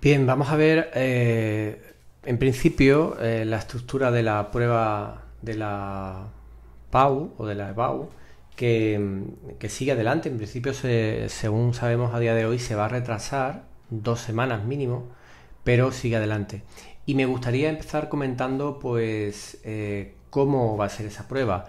Bien, vamos a ver en principio la estructura de la prueba de la PAU o de la EBAU que sigue adelante. En principio, según sabemos a día de hoy, se va a retrasar 2 semanas mínimo, pero sigue adelante. Y me gustaría empezar comentando pues cómo va a ser esa prueba.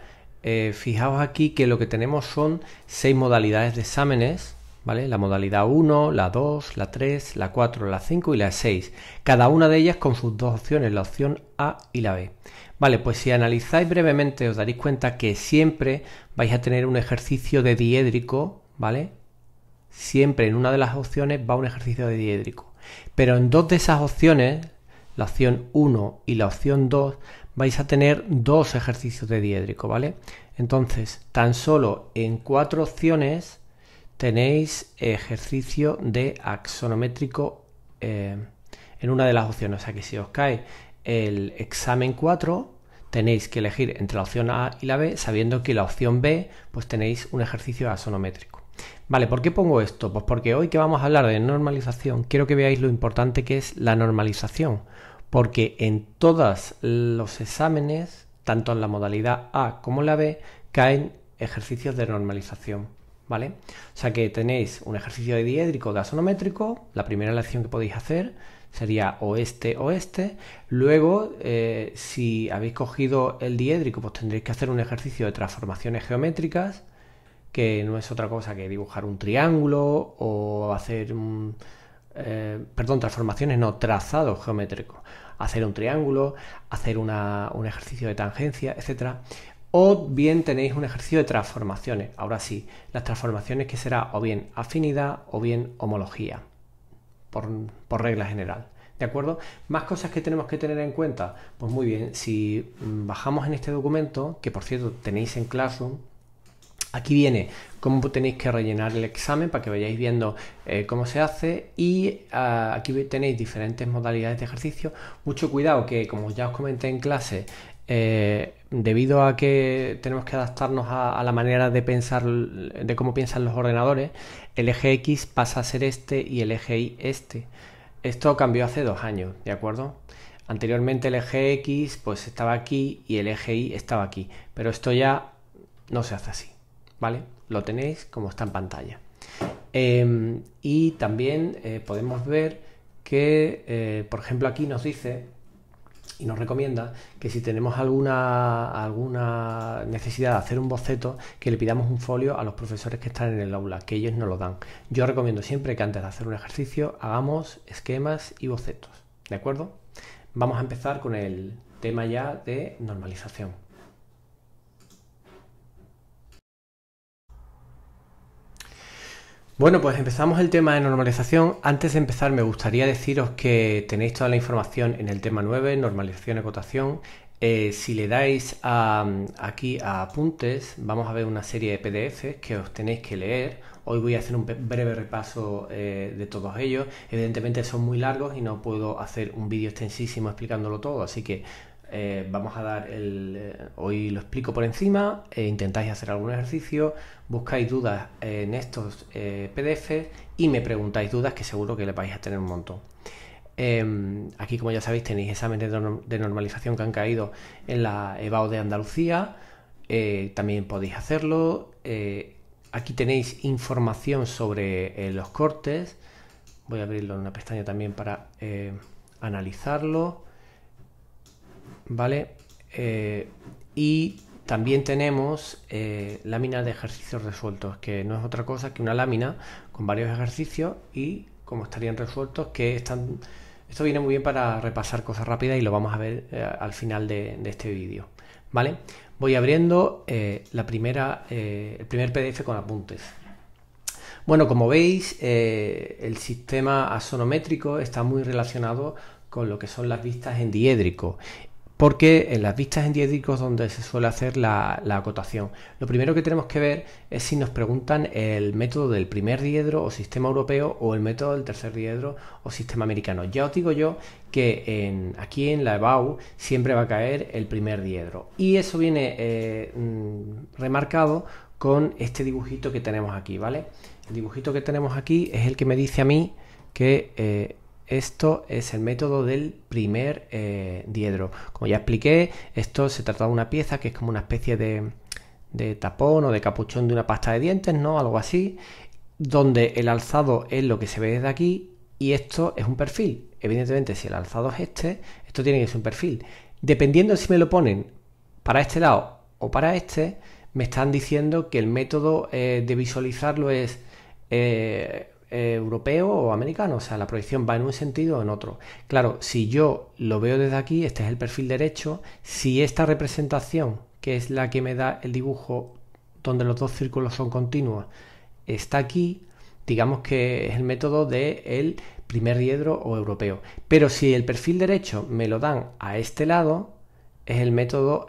Fijaos aquí que lo que tenemos son 6 modalidades de exámenes, ¿vale? La modalidad 1, la 2, la 3, la 4, la 5 y la 6. Cada una de ellas con sus dos opciones, la opción A y la B. Vale, pues si analizáis brevemente os daréis cuenta que siempre vais a tener un ejercicio de diédrico, ¿vale? Siempre en una de las opciones va un ejercicio de diédrico. Pero en dos de esas opciones, la opción 1 y la opción 2, vais a tener dos ejercicios de diédrico, ¿vale? Entonces, tan solo en 4 opciones tenéis ejercicio de axonométrico en una de las opciones. O sea que si os cae el examen 4, tenéis que elegir entre la opción A y la B, sabiendo que la opción B pues tenéis un ejercicio axonométrico. Vale, ¿por qué pongo esto? Pues porque hoy que vamos a hablar de normalización, quiero que veáis lo importante que es la normalización, porque en todos los exámenes, tanto en la modalidad A como en la B, caen ejercicios de normalización, ¿vale? O sea que tenéis un ejercicio de diédrico de axonométrico, la primera elección que podéis hacer sería oeste. Luego, si habéis cogido el diédrico, pues tendréis que hacer un ejercicio de transformaciones geométricas, que no es otra cosa que dibujar un triángulo o hacer transformaciones, no, trazados geométricos, hacer un triángulo, hacer un ejercicio de tangencia, etcétera. O bien tenéis un ejercicio de transformaciones. Ahora sí, las transformaciones que será o bien afinidad o bien homología, por regla general. ¿De acuerdo? Más cosas que tenemos que tener en cuenta. Pues muy bien, si bajamos en este documento, que por cierto tenéis en Classroom, aquí viene cómo tenéis que rellenar el examen para que vayáis viendo cómo se hace, y aquí tenéis diferentes modalidades de ejercicio. Mucho cuidado que, como ya os comenté en clase, debido a que tenemos que adaptarnos a la manera de pensar, de cómo piensan los ordenadores, el eje X pasa a ser este y el eje Y este. Esto cambió hace 2 años, ¿de acuerdo? Anteriormente el eje X pues estaba aquí y el eje Y estaba aquí, pero esto ya no se hace así, ¿vale? Lo tenéis como está en pantalla. Y también podemos ver que, por ejemplo, aquí nos dice y nos recomienda que si tenemos alguna necesidad de hacer un boceto, que le pidamos un folio a los profesores que están en el aula, que ellos nos lo dan. Yo recomiendo siempre que antes de hacer un ejercicio hagamos esquemas y bocetos, ¿de acuerdo? Vamos a empezar con el tema ya de normalización. Bueno, pues empezamos el tema de normalización. Antes de empezar, me gustaría deciros que tenéis toda la información en el tema 9, normalización y acotación. Si le dais aquí a apuntes, vamos a ver una serie de PDFs que os tenéis que leer. Hoy voy a hacer un breve repaso de todos ellos. Evidentemente son muy largos y no puedo hacer un vídeo extensísimo explicándolo todo, así que vamos a dar hoy lo explico por encima, intentáis hacer algún ejercicio, buscáis dudas en estos PDFs y me preguntáis dudas, que seguro que le vais a tener un montón. Aquí, como ya sabéis, tenéis exámenes de normalización que han caído en la EBAU de Andalucía, también podéis hacerlo. Aquí tenéis información sobre los cortes. Voy a abrirlo en una pestaña también para analizarlo. ¿Vale? Y también tenemos láminas de ejercicios resueltos, que no es otra cosa que una lámina con varios ejercicios y cómo estarían resueltos, que están... Esto viene muy bien para repasar cosas rápidas y lo vamos a ver al final de este vídeo, ¿vale? Voy abriendo el primer PDF con apuntes. Bueno, como veis, el sistema axonométrico está muy relacionado con lo que son las vistas en diédrico, porque en las vistas en diédrico es donde se suele hacer la acotación. Lo primero que tenemos que ver es si nos preguntan el método del primer diedro o sistema europeo o el método del tercer diedro o sistema americano. Ya os digo yo que aquí en la EBAU siempre va a caer el primer diedro, y eso viene remarcado con este dibujito que tenemos aquí, ¿vale? El dibujito que tenemos aquí es el que me dice a mí que esto es el método del primer diedro. Como ya expliqué, esto se trata de una pieza que es como una especie de tapón o de capuchón de una pasta de dientes, ¿no? Algo así, donde el alzado es lo que se ve desde aquí y esto es un perfil. Evidentemente, si el alzado es este, esto tiene que ser un perfil. Dependiendo si me lo ponen para este lado o para este, me están diciendo que el método de visualizarlo es europeo o americano, o sea, la proyección va en un sentido o en otro. Claro, si yo lo veo desde aquí, este es el perfil derecho, si esta representación, que es la que me da el dibujo donde los dos círculos son continuos, está aquí, digamos que es el método del primer diedro o europeo. Pero si el perfil derecho me lo dan a este lado, es el método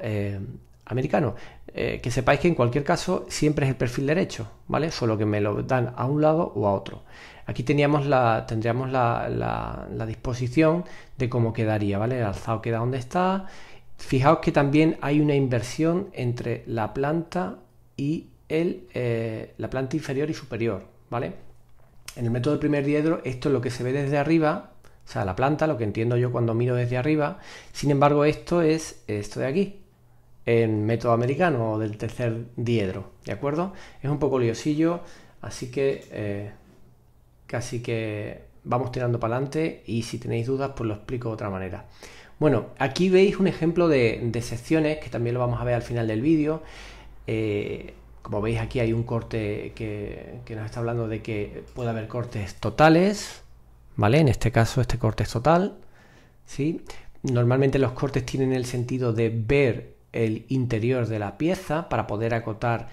americano. Que sepáis que en cualquier caso siempre es el perfil derecho, ¿vale? Solo que me lo dan a un lado o a otro. Aquí tendríamos la disposición de cómo quedaría, ¿vale? El alzado queda donde está. Fijaos que también hay una inversión entre la planta y la planta inferior y superior, ¿vale? En el método del primer diedro esto es lo que se ve desde arriba, o sea, la planta, lo que entiendo yo cuando miro desde arriba. Sin embargo, esto es esto de aquí, en método americano o del tercer diedro, ¿de acuerdo? Es un poco liosillo, así que casi que vamos tirando para adelante y si tenéis dudas pues lo explico de otra manera. Bueno, aquí veis un ejemplo de secciones que también lo vamos a ver al final del vídeo. Como veis aquí hay un corte que nos está hablando de que puede haber cortes totales, ¿vale? En este caso este corte es total, ¿sí? Normalmente los cortes tienen el sentido de ver el interior de la pieza para poder acotar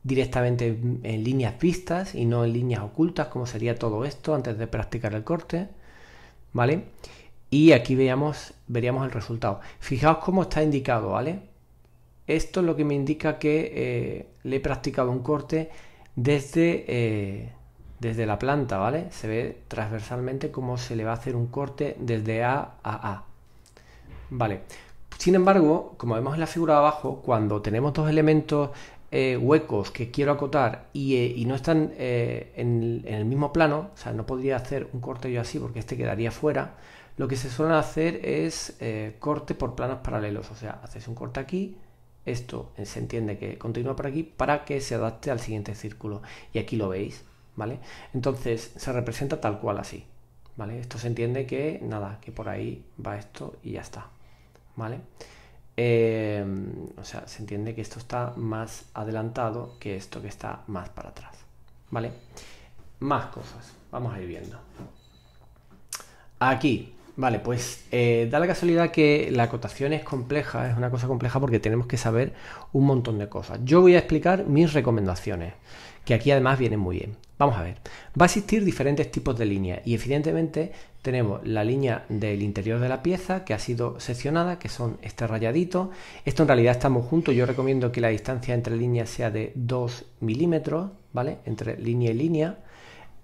directamente en líneas vistas y no en líneas ocultas, como sería todo esto antes de practicar el corte, ¿vale? Y aquí veríamos el resultado. Fijaos cómo está indicado, ¿vale? Esto es lo que me indica que le he practicado un corte desde la planta, ¿vale? Se ve transversalmente cómo se le va a hacer un corte desde A a A, ¿vale? Sin embargo, como vemos en la figura de abajo, cuando tenemos dos elementos huecos que quiero acotar y no están en el mismo plano, o sea, no podría hacer un corte yo así porque este quedaría fuera, lo que se suele hacer es corte por planos paralelos, o sea, haces un corte aquí, esto se entiende que continúa por aquí para que se adapte al siguiente círculo y aquí lo veis, ¿vale? Entonces se representa tal cual así, ¿vale? Esto se entiende que nada, que por ahí va esto y ya está, ¿vale? O sea, se entiende que esto está más adelantado que esto que está más para atrás, ¿vale? Más cosas, vamos a ir viendo. Aquí, vale, pues da la casualidad que la acotación es compleja, es una cosa compleja porque tenemos que saber un montón de cosas. Yo voy a explicar mis recomendaciones, que aquí además vienen muy bien. Vamos a ver, va a existir diferentes tipos de líneas y evidentemente tenemos la línea del interior de la pieza que ha sido seccionada, que son este rayadito. Esto en realidad estamos juntos, yo recomiendo que la distancia entre líneas sea de 2 milímetros, ¿vale? Entre línea y línea.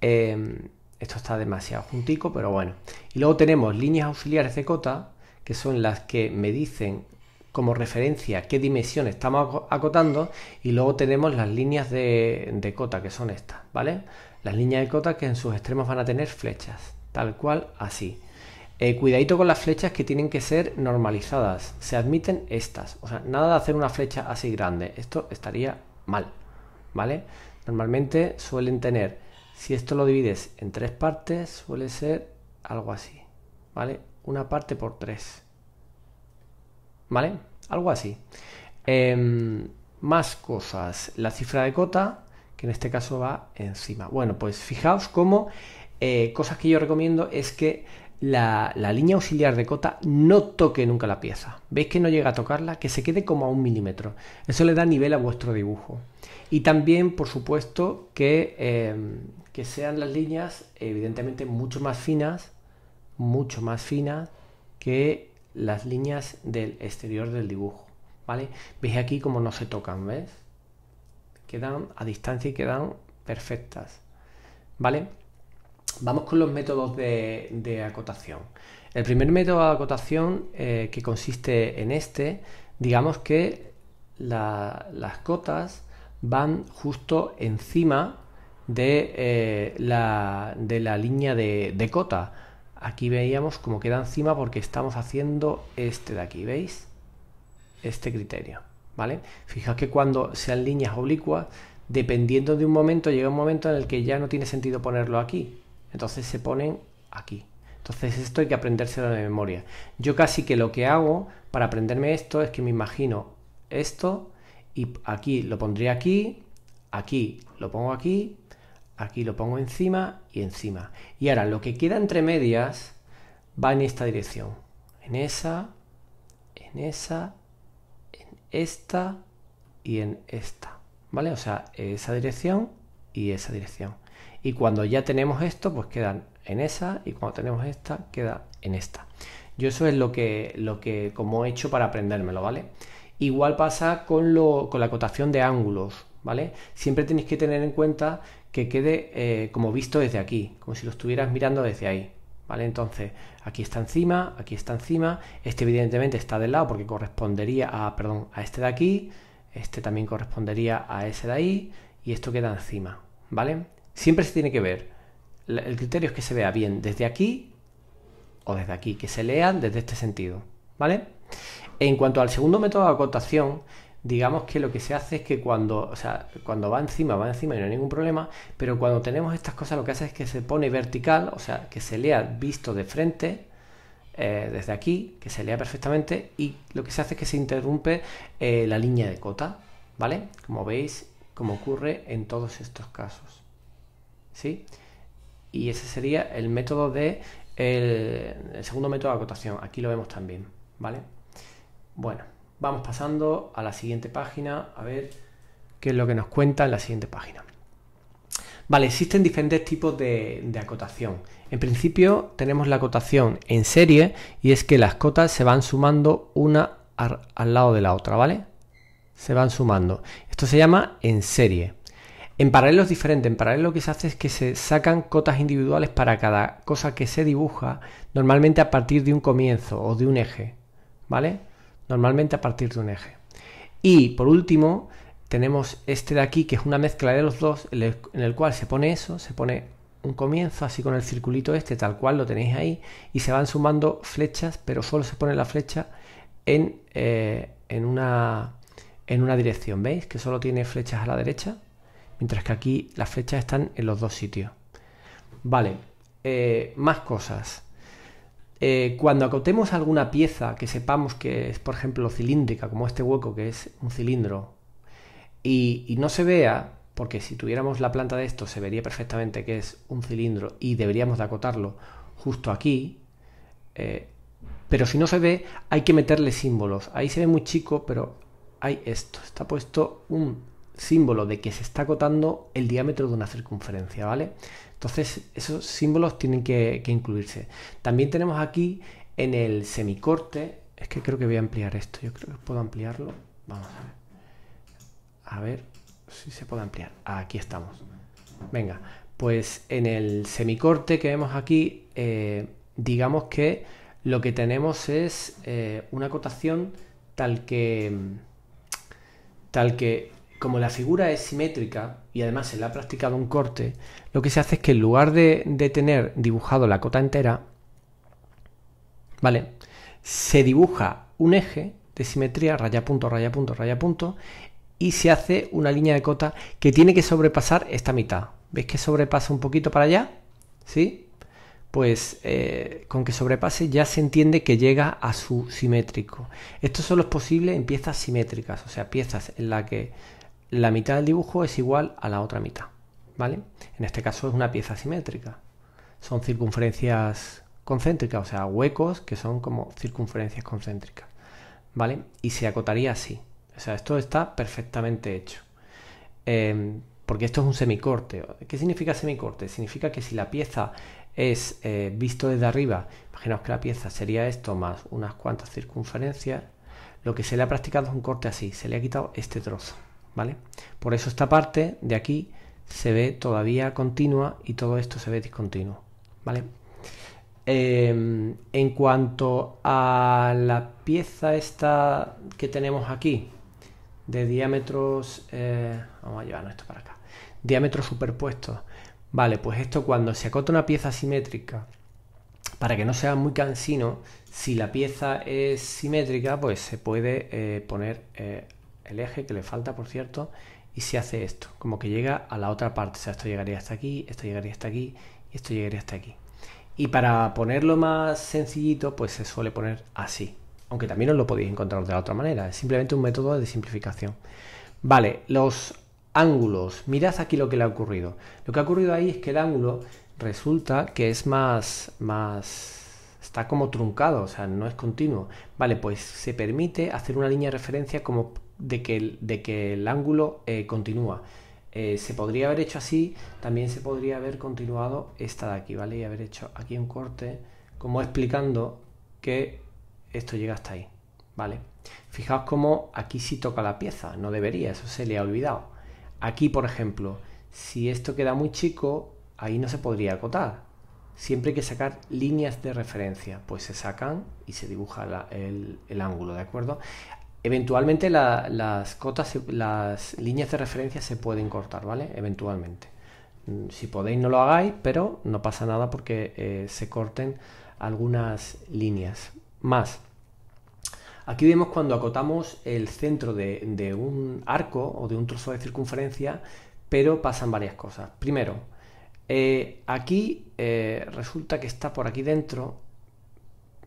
Esto está demasiado juntico, pero bueno. Y luego tenemos líneas auxiliares de cota, que son las que me dicen como referencia qué dimensión estamos acotando, y luego tenemos las líneas de cota, que son estas, ¿vale? Las líneas de cota que en sus extremos van a tener flechas, tal cual así. Cuidadito con las flechas que tienen que ser normalizadas, se admiten estas, o sea, nada de hacer una flecha así grande, esto estaría mal, ¿vale? Normalmente suelen tener, si esto lo divides en 3 partes, suele ser algo así, ¿vale? Una parte por 3, ¿vale? Algo así. Más cosas. La cifra de cota, que en este caso va encima. Bueno, pues fijaos cómo cosas que yo recomiendo es que la línea auxiliar de cota no toque nunca la pieza. ¿Veis que no llega a tocarla? Que se quede como a 1 milímetro. Eso le da nivel a vuestro dibujo. Y también, por supuesto, que sean las líneas evidentemente mucho más finas que las líneas del exterior del dibujo, ¿vale? Veis aquí como no se tocan, ¿ves? Quedan a distancia y quedan perfectas, ¿vale? Vamos con los métodos de acotación. El primer método de acotación que consiste en digamos que las cotas van justo encima de la línea de cota. Aquí veíamos cómo queda encima porque estamos haciendo este de aquí, ¿veis? Este criterio, ¿vale? Fijaos que cuando sean líneas oblicuas, dependiendo de un momento, llega un momento en el que ya no tiene sentido ponerlo aquí. Entonces se ponen aquí. Entonces esto hay que aprendérselo de memoria. Yo casi que lo que hago para aprenderme esto es que me imagino esto y aquí lo pondría aquí, aquí lo pongo aquí, aquí lo pongo encima y encima. Y ahora lo que queda entre medias va en esta dirección. En esa, en esta y en esta. ¿Vale? O sea, esa dirección y esa dirección. Y cuando ya tenemos esto, pues quedan en esa, y cuando tenemos esta, queda en esta. Yo eso es lo que como he hecho para aprendérmelo, ¿vale? Igual pasa con la acotación de ángulos, ¿vale? Siempre tenéis que tener en cuenta que quede como visto desde aquí, como si lo estuvieras mirando desde ahí, ¿vale? Entonces, aquí está encima, este evidentemente está del lado porque correspondería a este de aquí, este también correspondería a ese de ahí, y esto queda encima, ¿vale? Siempre se tiene que ver, el criterio es que se vea bien desde aquí o desde aquí, que se lean desde este sentido, ¿vale? En cuanto al segundo método de acotación, digamos que lo que se hace es que cuando va encima y no hay ningún problema, pero cuando tenemos estas cosas lo que hace es que se pone vertical, o sea, que se lea visto de frente, desde aquí, que se lea perfectamente, y lo que se hace es que se interrumpe la línea de cota, ¿vale? Como veis, como ocurre en todos estos casos, ¿sí? Y ese sería el método el segundo método de acotación. Aquí lo vemos también, ¿vale? Bueno, vamos pasando a la siguiente página, a ver qué es lo que nos cuenta en la siguiente página. Vale, existen diferentes tipos de acotación. En principio tenemos la acotación en serie, y es que las cotas se van sumando una al lado de la otra, ¿vale? Se van sumando. Esto se llama en serie. En paralelo es diferente. En paralelo lo que se hace es que se sacan cotas individuales para cada cosa que se dibuja, normalmente a partir de un comienzo o de un eje, ¿vale? Normalmente a partir de un eje. Y por último tenemos este de aquí, que es una mezcla de los dos, en el cual se pone eso, se pone un comienzo así con el circulito este, tal cual lo tenéis ahí, y se van sumando flechas, pero solo se pone la flecha en una dirección, ¿veis? Que solo tiene flechas a la derecha, mientras que aquí las flechas están en los dos sitios. Vale, más cosas. Cuando acotemos alguna pieza que sepamos que es, por ejemplo, cilíndrica, como este hueco que es un cilindro, y no se vea, porque si tuviéramos la planta de esto se vería perfectamente que es un cilindro y deberíamos de acotarlo justo aquí, pero si no se ve hay que meterle símbolos. Ahí se ve muy chico, pero hay esto, está puesto un símbolo de que se está acotando el diámetro de una circunferencia, ¿vale? Entonces esos símbolos tienen que incluirse. También tenemos aquí en el semicorte, es que creo que voy a ampliar esto, yo creo que puedo ampliarlo, vamos a ver si se puede ampliar. Aquí estamos. Venga, pues en el semicorte que vemos aquí, digamos que lo que tenemos es una acotación tal que como la figura es simétrica y además se le ha practicado un corte, lo que se hace es que en lugar de tener dibujado la cota entera, ¿vale? Se dibuja un eje de simetría, raya punto, raya punto, raya punto, y se hace una línea de cota que tiene que sobrepasar esta mitad. ¿Veis que sobrepasa un poquito para allá? ¿Sí? Pues con que sobrepase ya se entiende que llega a su simétrico. Esto solo es posible en piezas simétricas, o sea, piezas en las que la mitad del dibujo es igual a la otra mitad, ¿vale? En este caso es una pieza simétrica. Son circunferencias concéntricas, o sea, huecos que son como circunferencias concéntricas, ¿vale? Y se acotaría así. O sea, esto está perfectamente hecho. Porque esto es un semicorte. ¿Qué significa semicorte? Significa que si la pieza es visto desde arriba, imaginaos que la pieza sería esto más unas cuantas circunferencias, lo que se le ha practicado es un corte así, se le ha quitado este trozo, ¿vale? Por eso esta parte de aquí se ve todavía continua y todo esto se ve discontinuo, ¿vale? En cuanto a la pieza esta que tenemos aquí, de diámetros, vamos a llevarnos esto para acá, diámetros superpuestos. Vale, pues esto cuando se acota una pieza simétrica, para que no sea muy cansino, si la pieza es simétrica, pues se puede poner el eje que le falta, por cierto, y se hace esto, como que llega a la otra parte. O sea, esto llegaría hasta aquí, esto llegaría hasta aquí y esto llegaría hasta aquí. Y para ponerlo más sencillito, pues se suele poner así. Aunque también os lo podéis encontrar de la otra manera. Es simplemente un método de simplificación. Vale, los ángulos. Mirad aquí lo que le ha ocurrido. Lo que ha ocurrido ahí es que el ángulo resulta que es está como truncado, o sea, no es continuo. Vale, pues se permite hacer una línea de referencia como de que el ángulo continúa. Se podría haber hecho así, también se podría haber continuado esta de aquí, ¿vale? Y haber hecho aquí un corte, como explicando que esto llega hasta ahí, ¿vale? Fijaos cómo aquí sí toca la pieza, no debería, eso se le ha olvidado. Aquí, por ejemplo, si esto queda muy chico, ahí no se podría acotar. Siempre hay que sacar líneas de referencia, pues se sacan y se dibuja el ángulo, ¿de acuerdo? Eventualmente las líneas de referencia se pueden cortar, ¿vale? Eventualmente. Si podéis no lo hagáis, pero no pasa nada porque se corten algunas líneas. Más, aquí vemos cuando acotamos el centro de un arco o de un trozo de circunferencia, pero pasan varias cosas. Primero, aquí resulta que está por aquí dentro,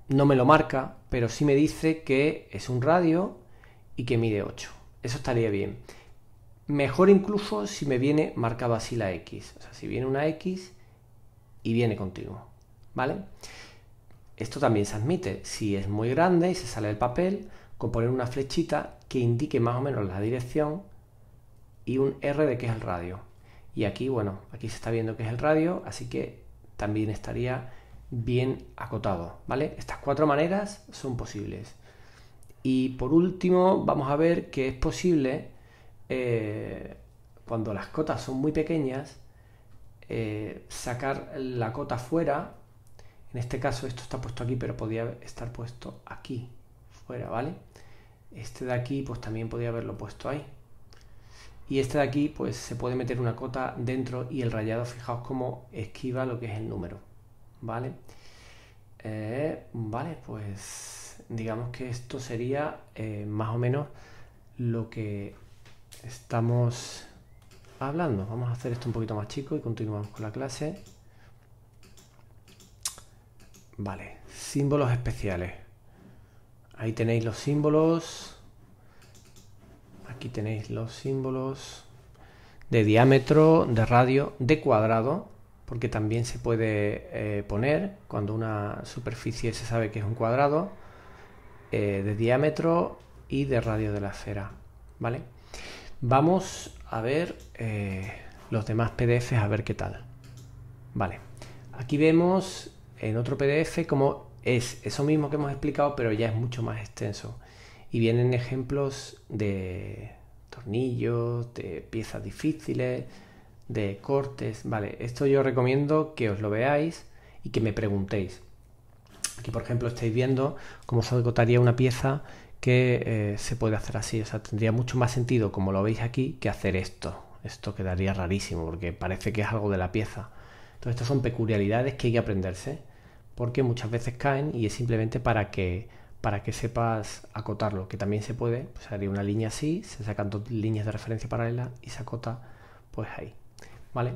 no me lo marca, pero sí me dice que es un radio y que mide 8. Eso estaría bien. Mejor incluso si me viene marcado así la X. O sea, si viene una X y viene continuo, ¿vale? Esto también se admite. Si es muy grande y se sale del papel, con poner una flechita que indique más o menos la dirección y un R de que es el radio. Y aquí, bueno, aquí se está viendo que es el radio, así que también estaría bien acotado, ¿vale? Estas 4 maneras son posibles. Y por último, vamos a ver que es posible, cuando las cotas son muy pequeñas, sacar la cota fuera. En este caso esto está puesto aquí, pero podía estar puesto aquí, fuera, ¿vale? Este de aquí, pues también podía haberlo puesto ahí. Y este de aquí, pues se puede meter una cota dentro y el rayado, fijaos cómo esquiva lo que es el número, ¿vale? Vale, pues digamos que esto sería más o menos lo que estamos hablando. Vamos a hacer esto un poquito más chico y continuamos con la clase. Vale, símbolos especiales. Ahí tenéis los símbolos. Aquí tenéis los símbolos de diámetro, de radio, de cuadrado, porque también se puede poner cuando una superficie se sabe que es un cuadrado, de diámetro y de radio de la esfera, ¿vale? Vamos a ver los demás PDFs, a ver qué tal. Vale, aquí vemos en otro PDF cómo es eso mismo que hemos explicado, pero ya es mucho más extenso. Y vienen ejemplos de tornillos, de piezas difíciles, de cortes. Vale, esto yo recomiendo que os lo veáis y que me preguntéis. Aquí, por ejemplo, estáis viendo cómo se agotaría una pieza que se puede hacer así. O sea, tendría mucho más sentido, como lo veis aquí, que hacer esto. Esto quedaría rarísimo porque parece que es algo de la pieza. Entonces, estas son peculiaridades que hay que aprenderse, porque muchas veces caen y es simplemente para que sepas acotarlo, que también se puede. Pues haría una línea así, se sacan 2 líneas de referencia paralelas y se acota pues ahí, ¿vale?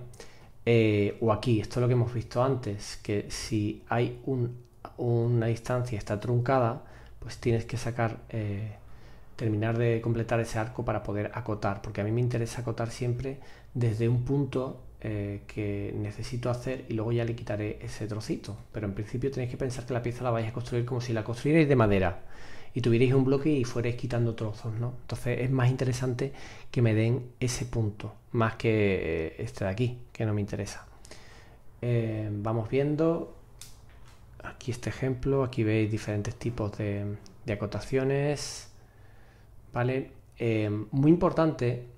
O aquí, esto es lo que hemos visto antes, que si hay una distancia está truncada, pues tienes que terminar de completar ese arco para poder acotar, porque a mí me interesa acotar siempre desde un punto que necesito hacer y luego ya le quitaré ese trocito, pero en principio tenéis que pensar que la pieza la vais a construir como si la construyerais de madera y tuvierais un bloque y fuerais quitando trozos, ¿no? Entonces es más interesante que me den ese punto, más que este de aquí, que no me interesa. Vamos viendo aquí este ejemplo, aquí veis diferentes tipos de acotaciones, ¿vale? Muy importante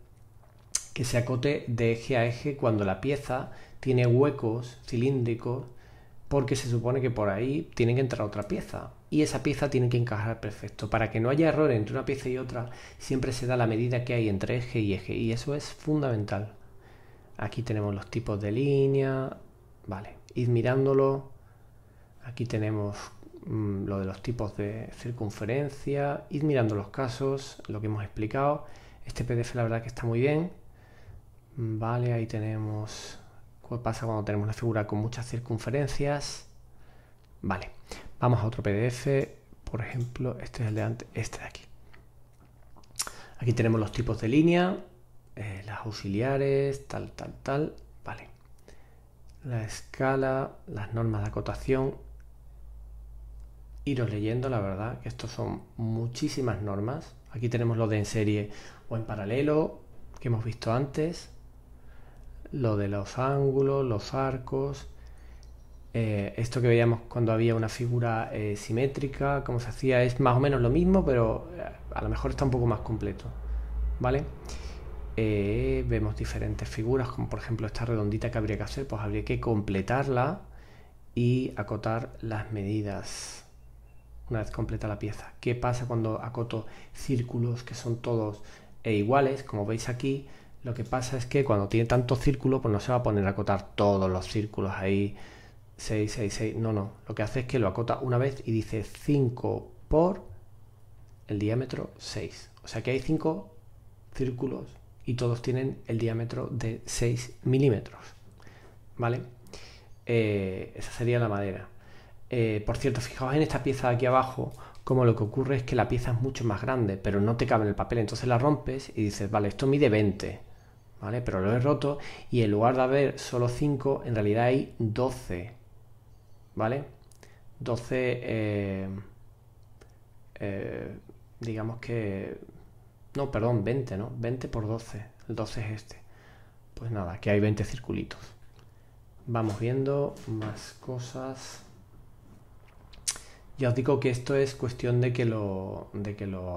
que se acote de eje a eje cuando la pieza tiene huecos cilíndricos, porque se supone que por ahí tiene que entrar otra pieza y esa pieza tiene que encajar perfecto. Para que no haya error entre una pieza y otra, siempre se da la medida que hay entre eje y eso es fundamental. Aquí tenemos los tipos de línea, vale, id mirándolo. Aquí tenemos lo de los tipos de circunferencia, id mirando los casos, lo que hemos explicado. Este PDF la verdad que está muy bien. Vale, ahí tenemos qué pasa cuando tenemos una figura con muchas circunferencias. Vale, vamos a otro PDF, por ejemplo, este es el de antes, este de aquí. Aquí tenemos los tipos de línea, las auxiliares, tal, vale. La escala, las normas de acotación. Iros leyendo, la verdad, que estos son muchísimas normas. Aquí tenemos lo de en serie o en paralelo, que hemos visto antes. Lo de los ángulos, los arcos. Esto que veíamos cuando había una figura simétrica, cómo se hacía, es más o menos lo mismo, pero a lo mejor está un poco más completo, ¿vale? Vemos diferentes figuras, como por ejemplo esta redondita que habría que hacer, pues habría que completarla y acotar las medidas una vez completa la pieza. ¿Qué pasa cuando acoto círculos que son todos iguales? Como veis aquí, lo que pasa es que cuando tiene tantos círculos, pues no se va a poner a acotar todos los círculos ahí 6, 6, 6, no, lo que hace es que lo acota una vez y dice 5 por el diámetro 6, o sea que hay 5 círculos y todos tienen el diámetro de 6 milímetros, ¿vale? Esa sería la madera. Por cierto, fijaos en esta pieza de aquí abajo, como lo que ocurre es que la pieza es mucho más grande, pero no te cabe en el papel, entonces la rompes y dices, vale, esto mide 20, ¿vale? Pero lo he roto y en lugar de haber solo 5, en realidad hay 12, ¿vale? 12, digamos que... No, perdón, 20, ¿no? 20 por 12, el 12 es este. Pues nada, aquí hay 20 circulitos. Vamos viendo más cosas. Ya os digo que esto es cuestión de que lo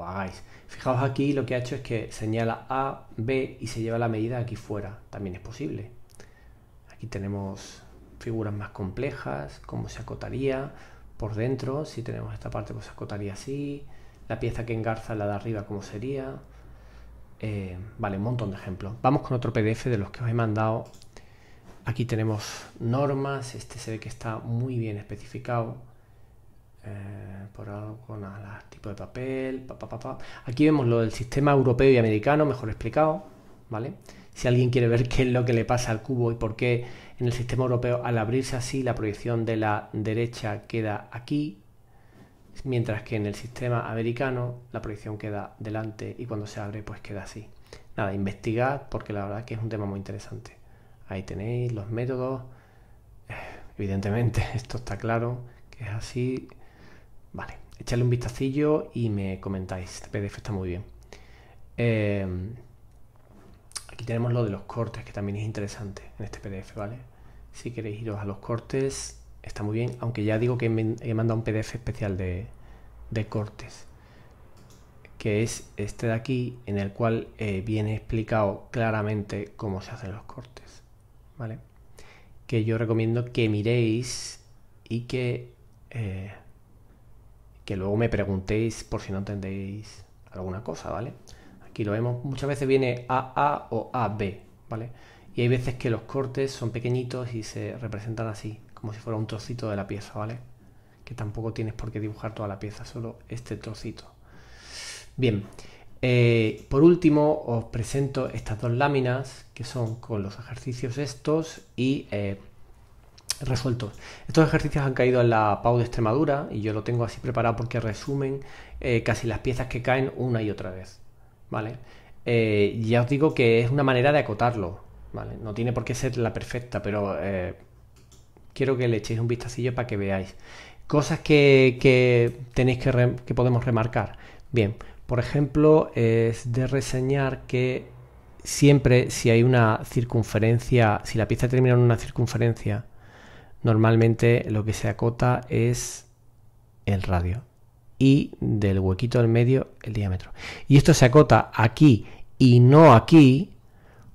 hagáis. Fijaos aquí, lo que ha hecho es que señala A, B y se lleva la medida aquí fuera. También es posible. Aquí tenemos figuras más complejas, cómo se acotaría por dentro. Si tenemos esta parte, pues se acotaría así. La pieza que engarza la de arriba, cómo sería. Vale, un montón de ejemplos. Vamos con otro PDF de los que os he mandado. Aquí tenemos normas. Este se ve que está muy bien especificado. Por algo con tipo de papel. Aquí vemos lo del sistema europeo y americano, mejor explicado, ¿vale? Si alguien quiere ver qué es lo que le pasa al cubo y por qué en el sistema europeo al abrirse así la proyección de la derecha queda aquí, mientras que en el sistema americano la proyección queda delante y cuando se abre pues queda así. Nada, investigad porque la verdad que es un tema muy interesante. Ahí tenéis los métodos. Evidentemente esto está claro que es así. Vale, echadle un vistacillo y me comentáis. Este PDF está muy bien. Aquí tenemos lo de los cortes, que también es interesante en este PDF, ¿vale? Si queréis iros a los cortes, está muy bien, aunque ya digo que he mandado un PDF especial de cortes, que es este de aquí, en el cual viene explicado claramente cómo se hacen los cortes, ¿vale? Que yo recomiendo que miréis y que luego me preguntéis por si no entendéis alguna cosa, ¿vale? Aquí lo vemos, muchas veces viene AA o AB, ¿vale? Y hay veces que los cortes son pequeñitos y se representan así, como si fuera un trocito de la pieza, ¿vale? Que tampoco tienes por qué dibujar toda la pieza, solo este trocito. Bien, por último os presento estas dos láminas que son con los ejercicios estos y resueltos. Estos ejercicios han caído en la PAU de Extremadura y yo lo tengo así preparado porque resumen casi las piezas que caen una y otra vez, ¿vale? Ya os digo que es una manera de acotarlo, ¿vale? No tiene por qué ser la perfecta, pero quiero que le echéis un vistacillo para que veáis cosas que tenéis que podemos remarcar. Bien, por ejemplo, es de reseñar que siempre si hay una circunferencia, si la pieza termina en una circunferencia, normalmente lo que se acota es el radio y del huequito del medio el diámetro. Y esto se acota aquí y no aquí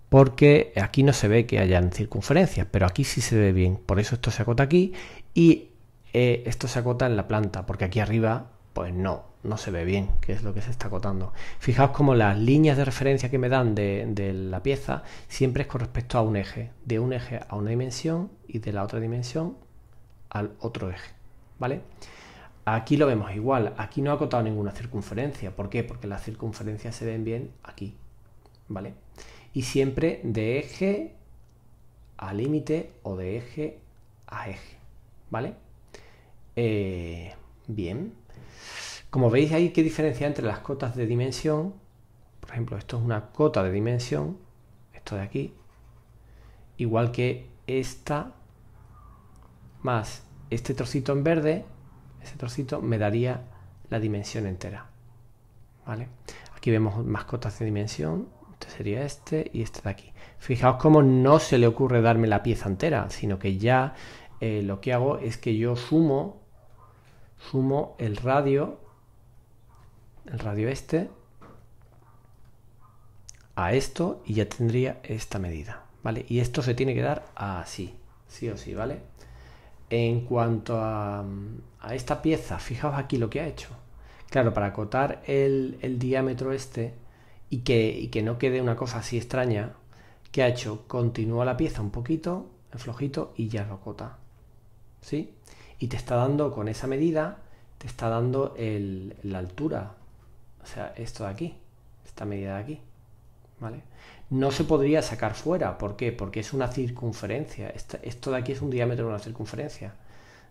porque aquí no se ve que hayan circunferencias, pero aquí sí se ve bien. Por eso esto se acota aquí y esto se acota en la planta, porque aquí arriba pues no se ve bien qué es lo que se está acotando. Fijaos como las líneas de referencia que me dan de la pieza siempre es con respecto a un eje, de un eje a una dimensión y de la otra dimensión al otro eje, ¿vale? Aquí lo vemos igual, aquí no ha acotado ninguna circunferencia. ¿Por qué? Porque las circunferencias se ven bien aquí, ¿vale? Y siempre de eje a límite o de eje a eje, ¿vale? Bien. Como veis hay que diferenciar entre las cotas de dimensión. Por ejemplo, esto es una cota de dimensión, esto de aquí, igual que esta más este trocito en verde. Ese trocito me daría la dimensión entera, ¿vale? Aquí vemos más cotas de dimensión. Este sería este y este de aquí. Fijaos cómo no se le ocurre darme la pieza entera, sino que ya lo que hago es que yo sumo el radio este a esto y ya tendría esta medida, ¿vale? Y esto se tiene que dar así, sí o sí, ¿vale? En cuanto a esta pieza, fijaos aquí lo que ha hecho. Claro, para acotar el diámetro este y que no quede una cosa así extraña, ¿qué ha hecho? Continúa la pieza un poquito, en flojito, y ya lo acota, ¿sí? Y te está dando, con esa medida, te está dando la altura, o sea, esto de aquí, esta medida de aquí, ¿vale? No se podría sacar fuera. ¿Por qué? Porque es una circunferencia. Esto de aquí es un diámetro de una circunferencia.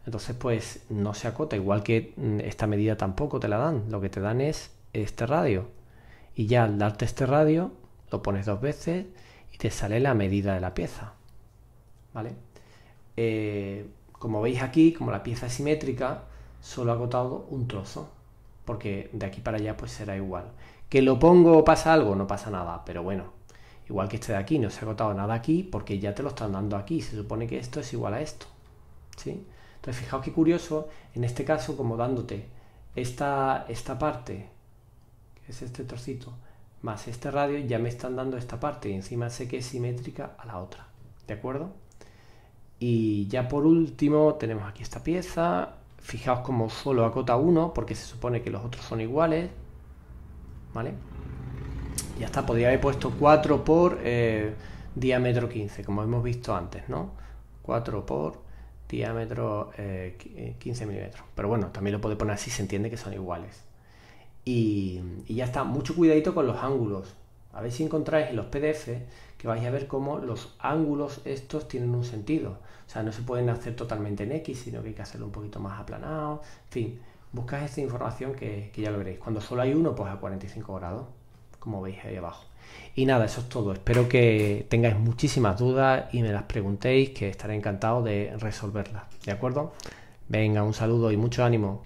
Entonces, pues no se acota. Igual que esta medida tampoco te la dan. Lo que te dan es este radio. Y ya al darte este radio, lo pones 2 veces y te sale la medida de la pieza, ¿vale? Como veis aquí, como la pieza es simétrica, solo ha acotado un trozo. Porque de aquí para allá pues será igual. ¿Que lo pongo pasa algo? No pasa nada. Pero bueno. Igual que este de aquí, no se ha acotado nada aquí porque ya te lo están dando aquí. Se supone que esto es igual a esto, ¿sí? Entonces, fijaos qué curioso, en este caso, como dándote esta parte, que es este trocito, más este radio, ya me están dando esta parte y encima sé que es simétrica a la otra, ¿de acuerdo? Y ya por último tenemos aquí esta pieza. Fijaos como solo acota uno porque se supone que los otros son iguales, ¿vale? Ya está, podría haber puesto 4 por diámetro 15, como hemos visto antes, ¿no? 4 por diámetro 15 milímetros. Pero bueno, también lo puede poner así, se entiende que son iguales. Y ya está, mucho cuidadito con los ángulos. A ver si encontráis en los PDF que vais a ver cómo los ángulos estos tienen un sentido. O sea, no se pueden hacer totalmente en X, sino que hay que hacerlo un poquito más aplanado. En fin, buscad esta información que ya lo veréis. Cuando solo hay uno, pues a 45 grados. Como veis ahí abajo. Y nada, eso es todo. Espero que tengáis muchísimas dudas y me las preguntéis, que estaré encantado de resolverlas. ¿De acuerdo? Venga, un saludo y mucho ánimo.